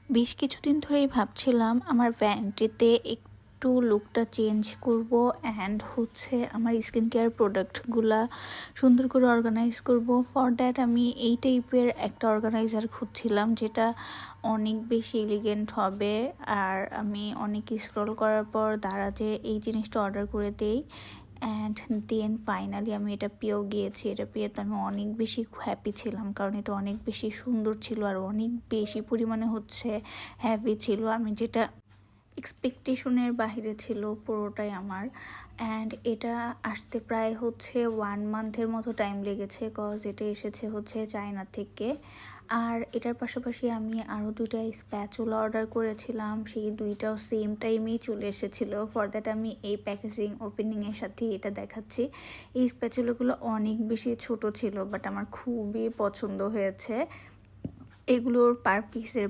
বেশ কিছুদিন ধরেই ভাবছিলাম আমার ভ্যানিটিতে একটু লুকটা চেঞ্জ করব অ্যান্ড হচ্ছে আমার স্কিন কেয়ার প্রোডাক্টগুলা সুন্দর করে অর্গানাইজ করব। ফর দ্যাট আমি এই টাইপের একটা অর্গানাইজার খুঁজছিলাম যেটা অনেক বেশি এলিগেন্ট হবে। আর আমি অনেক স্ক্রল করার পর দারাজে এই জিনিসটা অর্ডার করে দেই অ্যান্ড দেন ফাইনালি আমি এটা পেয়েও গিয়েছি। এটা পেয়ে তো আমি অনেক বেশি হ্যাপি ছিলাম, কারণ এটা অনেক বেশি সুন্দর ছিল আর অনেক বেশি পরিমাণে হচ্ছে হ্যাভি ছিল। আমি যেটা এক্সপেকটেশনের বাহিরে ছিল পুরোটাই আমার। অ্যান্ড এটা আসতে প্রায় হচ্ছে 1 মান্থের মতো টাইম লেগেছে, কজ এটা এসেছে হচ্ছে চায়না থেকে। আর এটার পাশাপাশি আমি আরও 2টা স্প্যাচুলা অর্ডার করেছিলাম, সেই 2টাও সেম টাইমেই চলে এসেছিলো। ফর দ্যাট আমি এই প্যাকেজিং ওপেনিংয়ের সাথে এটা দেখাচ্ছি। এই স্প্যাচুলাগুলো অনেক বেশি ছোট ছিল, বাট আমার খুবই পছন্দ হয়েছে। এগুলোর পার পিসের